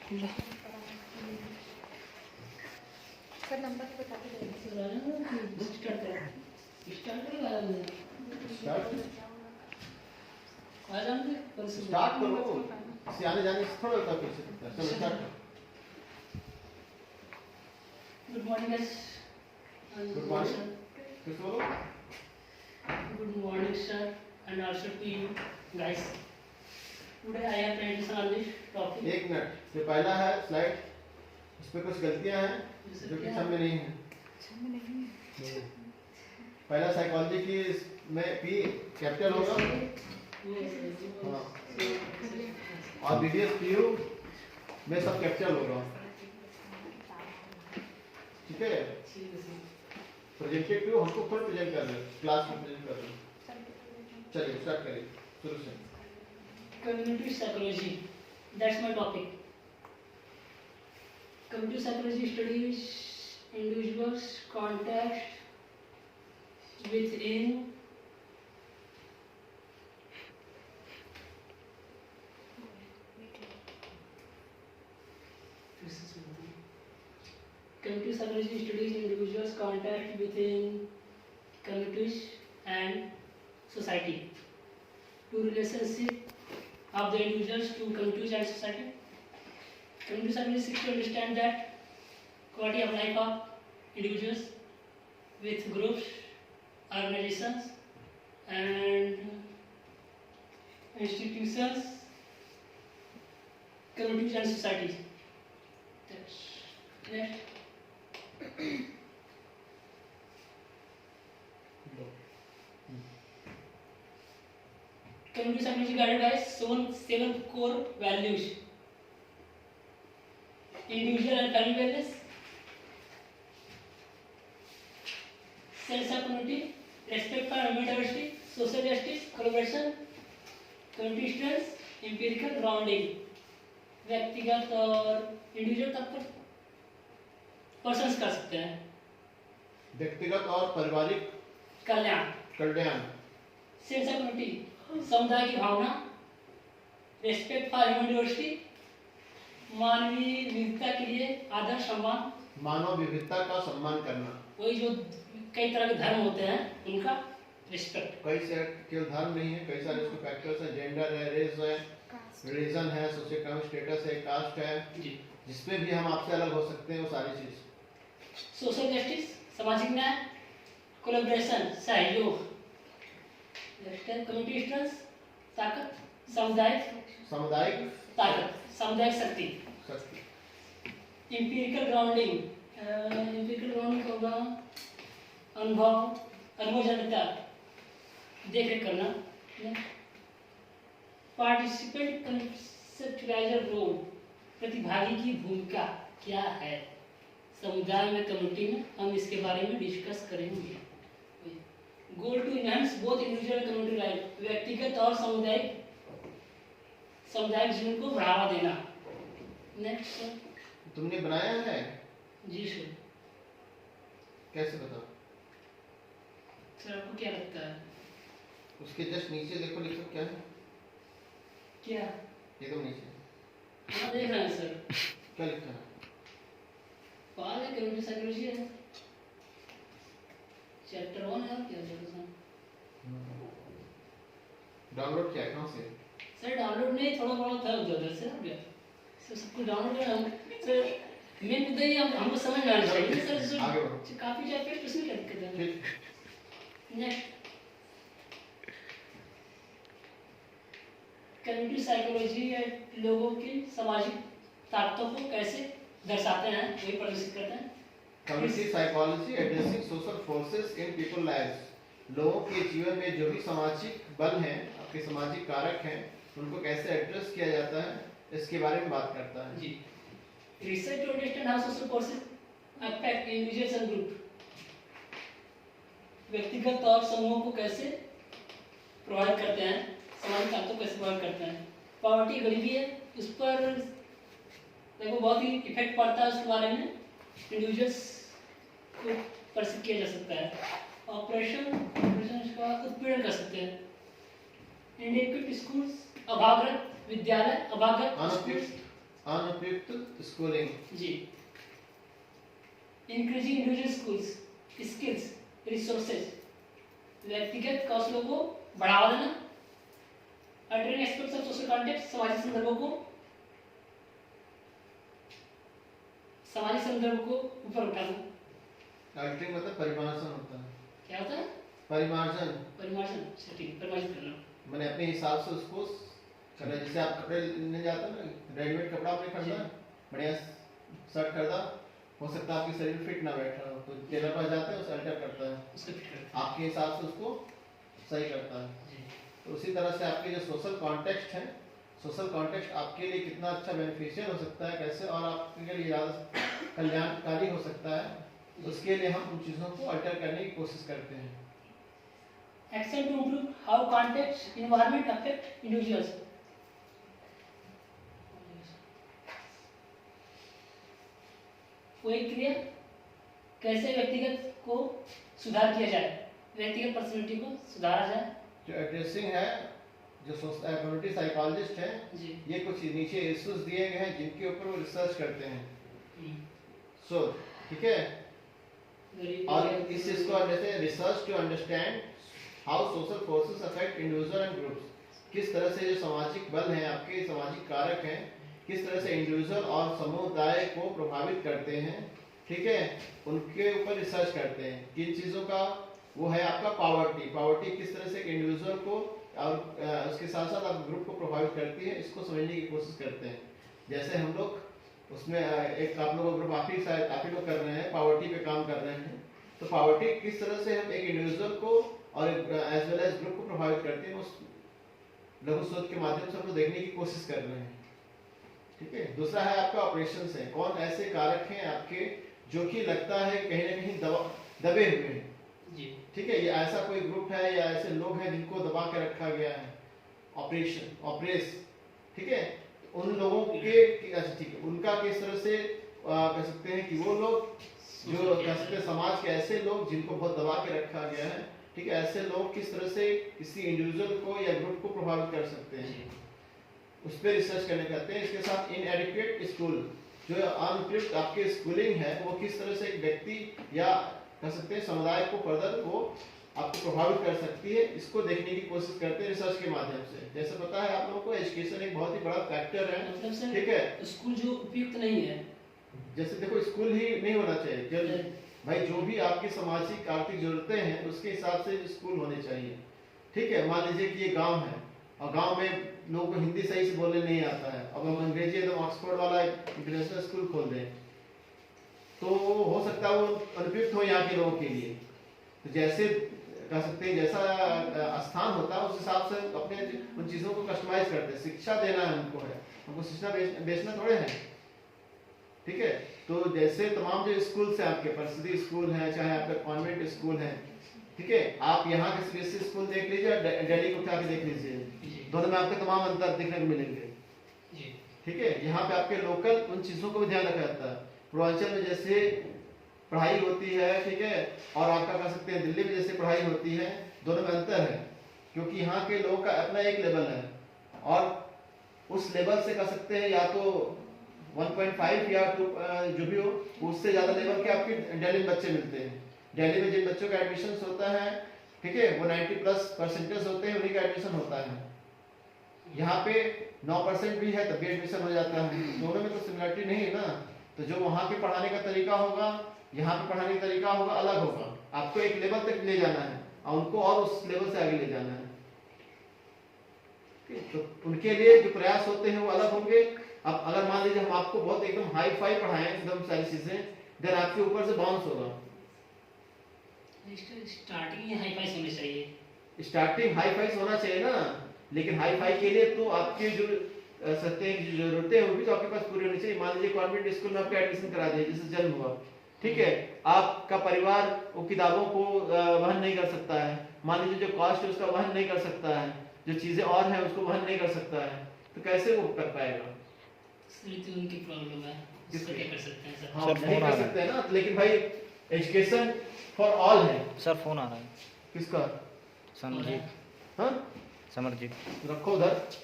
Sir number बता दीजिए। Start करो, इसे आने जाने से थोड़ा होता पीछे। चलो स्टार्ट करो। Good morning guys. Good morning. फिर बोलो। Good morning sir and also to you guys. Today I have presentation on this topic. एक मिनट, ये पहला है स्लाइड, इस पे कुछ गलतियां हैं जो कि सब में नहीं है। पहला साइकोलॉजी की में पी कैपिटल होगा, हाँ, और बीबीएस पीयू में सब कैपिटल होगा, ठीक है। प्रेजेंटेटिव हमको खुद प्रेजेंट कर रहे हैं, क्लास में प्रेजेंट कर रहे हैं। चलिए स्टार्ट करिए शुरू से। Cognitive psychology, that's my topic. Cognitive psychology studies individuals' contact within Cognitive psychology studies individuals' contact within communities and society. To relationship of the individuals to communities and society. Cognitive psychology seeks to understand that quality of life of individuals with groups, organizations, and institutions, communities and societies. That's next. Cognitive psychology guided by seven core values: individual and family wellness, sense of community, respect for human diversity, social justice, collaboration, community strength, empirical grounding. व्यक्तिगत और individual तक पर persons कर सकते हैं। व्यक्तिगत और पारिवारिक कल्याण, सेंस ऑफ कम्युनिटी, समुदाय की भावना, रेस्पेक्ट फॉर ह्यूमन डाइवर्सिटी, मानवीय विविधता के लिए आदर सम्मान, मानव विविधता का सम्मान करना। वही जो कई तरह के धर्म होते हैं उनका रिस्पेक्ट। कई से केवल धर्म नहीं है, कई सारे इसके फैक्टर्स हैं, जेंडर है, रेस है, रिलीजन है, सोशियोइकोनॉमिक स्टेटस है, कास्ट है, जिसपे भी हम आपसे अलग हो सकते हैं, वो सारी चीज। सोशल जस्टिस, सामाजिक न्याय, कोलैबोरेशन, सहयोग, कम्युनिटी स्ट्रेंथ, ताकत, सामुदायिक ताकत, सामुदायिक शक्ति, एम्पिरिकल ग्राउंडिंग होगा अनुभवजन्यता, देखरेख करना। पार्टिसिपेंट कंसेप्चुअलाइजर रोल, प्रतिभागी की भूमिका क्या है समुदाय में, कम्युनिटी में, हम इसके बारे में डिस्कस करेंगे। Goal to enhance both individual community life, व्यक्तिगत और सामुदायिक जीवन को बढ़ावा देना। नेक्स्ट तुमने बनाया है? जी सर। कैसे बताओ सर, आपको क्या लगता है? उसके जस्ट नीचे देखो, लिखो क्या है। क्या ये तो नीचे हाँ देख रहे हैं सर। क्या लिखा है? पाल है, कम्युनिटी साइकोलॉजी है, चैप्टर 1 है। क्या डाउनलोड किया कहाँ से? सर डाउनलोड नहीं, थोड़ा बहुत था उधर से हो गया सर। सब कुछ डाउनलोड है सर। मेन मुद्दा ये हमको समझ में आना चाहिए सर। आगे बढ़ो। काफी चैप्टर उसमें क्या दिक्कत है? ठीक। नेक्स्ट, कम्युनिटी साइकोलॉजी लोगों की सामाजिक ताकतों को कैसे दर्शाते हैं, वही प्रदर्शित करते हैं। Community psychology addressing social forces in people lives, लोगों के जीवन में जो भी सामाजिक बल हैं, आपके सामाजिक कारक हैं, उनको कैसे एड्रेस किया जाता है, इसके बारे में बात करता है। जी, research to understand how social forces affect individuals and group, व्यक्तिगत और समूहों को कैसे प्रभावित करते हैं, सामाजिक ताकतों को कैसे प्रभावित करते हैं। पॉवर्टी, गरीबी है, उस पर देखो बहुत ही इफेक्ट पड़ता है, उसके बारे में इंडिविजुअल्स को परसिव किया जा सकता है। ऑपरेशन इसका उत्पीड़न कर सकते हैं। इनएडिक्वेट स्कूल्स, अभागत विद्यालय, अभागत स्कूल्स, अनुपयुक्त स्कूलिंग। जी। इंक्रीजिंग इंडिविजुअल स्किल्स, रिसोर्सेज, व्यक्तिगत कौशलों को बढ़ावा देना। Altering aspects of social context, सामाजिक संदर्भों को ऊपर उठाना। अल्टरिंग मतलब परिमार्जन होता है। क्या होता है? परिमार्जन। परिमार्जन, सेटिंग, परिमार्जित करना। मैंने अपने हिसाब से उसको करना। जैसे आप कपड़े लेने जाते हैं ना, रेडीमेड कपड़ा आपने खरीदा, बढ़िया शर्ट खरीदा, हो सकता है आपके शरीर फिट ना बैठ रहा हो, तो टेलर पास जाते हैं, उसे अल्टर करता है, उसको फिट करता आपके हिसाब से उसको सही करता है। है। जी। तो उसी तरह से आपके जो सोशल कॉन्टेक्स्ट है, सोशल कॉन्टेक्स्ट आपके लिए कितना अच्छा बेनिफिशियल हो सकता है, कैसे और आपके लिए ज़्यादा कल्याणकारी हो सकता है, उसके लिए हम उन चीज़ों को अल्टर करने की कोशिश करते हैं। Action to improve how context environment affect individuals. कोई क्रिया कैसे व्यक्तिगत को सुधार किया जाए, व्यक्तिगत पर्सनैलिटी को सुधारा जाए। जो एड्रेसिंग है, जो कम्युनिटी साइकोलॉजिस्ट है, जी। ये कुछ नीचे इश्यूज दिए गए हैं जिनके ऊपर वो रिसर्च करते हैं। सो ठीक है, और इस चीज को जैसे research to understand how social forces affect individual and groups, किस तरह से जो सामाजिक बल हैं, आपके सामाजिक कारक हैं, किस तरह से इंडिविजुअल और समुदाय को प्रभावित करते हैं, ठीक है, उनके ऊपर रिसर्च करते हैं। किन चीज़ों का वो है आपका पावर्टी किस तरह से इंडिविजुअल को और उसके साथ साथ आप ग्रुप को प्रभावित करती है, इसको समझने की कोशिश करते हैं। जैसे हम लोग उसमें एक आप लोग ग्रुप काफ़ी लोग कर रहे हैं, पावर्टी पे काम कर रहे हैं, तो पावर्टी किस तरह से हम एक इंडिविजुअल को और एज वेल एज ग्रुप को प्रभावित करते हैं, उस लघु शोध के माध्यम से हम लोग देखने की कोशिश कर रहे हैं। ठीक है, दूसरा है आपका ऑपरेशंस है, कौन ऐसे कारक हैं आपके जो कि लगता है कहीं ना कहीं दबे हुए हैं। जी। ठीक है, ये ऐसा कोई ग्रुप है या ऐसे लोग हैं जिनको दबा के रखा गया है, ऑपरेस, ठीक है, उन लोगों के अच्छा ठीक है, उनका किस तरह से कह सकते हैं कि वो लोग जो कह सकते हैं समाज के ऐसे लोग जिनको बहुत दबा के रखा गया है, ठीक है, ऐसे लोग किस तरह से किसी इंडिविजुअल को या ग्रुप को प्रभावित कर सकते हैं, उस पर रिसर्च करने कहते हैं। इसके साथ इनएडिक्वेट स्कूल, जो अनुपयुक्त आपके स्कूलिंग है, वो किस तरह से एक व्यक्ति या कह सकते हैं समुदाय को फर्दर वो आपको प्रभावित कर सकती है, इसको देखने की कोशिश करते हैं रिसर्च के माध्यम से। जैसे पता है आप लोगों को एजुकेशन एक बहुत ही बड़ा फैक्टर है, मतलब ठीक है, स्कूल जो उपयुक्त नहीं है, जैसे देखो स्कूल ही नहीं होना चाहिए, भाई जो भी आपकी सामाजिक आर्थिक जरूरतें हैं उसके हिसाब से स्कूल होने चाहिए। ठीक है, मान लीजिए कि ये गांव है और गांव में लोगों को हिंदी सही से बोलने नहीं आता है, अब हम अंग्रेजी एकदम ऑक्सफोर्ड वाला इंटरनेशनल स्कूल खोल दें तो हो सकता है वो अनुपयुक्त हो यहाँ के लोगों के लिए। तो जैसे कह सकते हैं जैसा स्थान होता है उस हिसाब से अपने उन चीज़ों को कस्टमाइज करते हैं। शिक्षा देना है उनको, है हमको शिक्षा बेचना थोड़े है। ठीक है, तो जैसे तमाम जो स्कूल है आपके परिषदीय स्कूल हैं, चाहे आपके कॉन्वेंट स्कूल हैं, ठीक है, आप यहाँ के सीबीएसई स्कूल देख लीजिए, दिल्ली को उठा के देख लीजिए, दोनों में आपके तमाम अंतर देखने को मिलेंगे। ठीक है, यहाँ पे आपके लोकल उन चीज़ों को भी ध्यान रखा जाता है। पूर्वांचल में जैसे पढ़ाई होती है, ठीक है, और आपका कह सकते हैं दिल्ली में जैसे पढ़ाई होती है, दोनों में अंतर है, क्योंकि यहाँ के लोगों का अपना एक लेवल है और उस लेवल से कह सकते हैं या तो 1.5 या 2 जो भी हो, उससे ज़्यादा लेवल के आपके दिल्ली में बच्चे मिलते हैं। दिल्ली में जिन बच्चों का एडमिशन होता है, ठीक है, वो 90+ % होते हैं, उन्हीं का एडमिशन होता है। यहाँ पे 9% भी है तब भी एडमिशन हो जाता है। दोनों में तो सिमिलरिटी नहीं है ना, तो जो वहाँ पे पढ़ाने का तरीका होगा, यहाँ पे पढ़ाने का तरीका होगा, अलग होगा। आपको एक लेवल तक ले जाना है और उनको और उस लेवल से आगे ले जाना है। तो उनके लिए जो प्रयास होते हैं वो अलग होंगे। अब अगर मान लीजिए हम आपको बहुत एकदम हाई फाई पढ़ाएं एकदम सारी चीजें, देन आपके ऊपर से बाउंस होगा। स्टार्टिंग हाई फाई होनी चाहिए, स्टार्टिंग हाई फाई होना चाहिए ना, लेकिन हाई फाई के लिए तो आपके जो सत्य की जरूरतें हैं वो भी तो आपके पास पूरी होनी चाहिए। मान लीजिए कॉन्वेंट स्कूल में आपका एडमिशन करा दिया, जैसे जन्म हुआ, ठीक है, आपका परिवार वो किताबों को वहन नहीं कर सकता है, मान लीजिए जो कॉस्ट है उसका वहन नहीं कर सकता है, जो चीजें और हैं उसको वहन नहीं कर सकता है, तो कैसे वो कर पाएगा? उनकी प्रॉब्लम है, इसको क्या कर सकते हैं सर? हाँ, नहीं कर सकते हैं ना, लेकिन भाई एजुकेशन फॉर ऑल है। सर फोन आ रहा है। किसका? समरजीत। हाँ, समरजीत रखो उधर।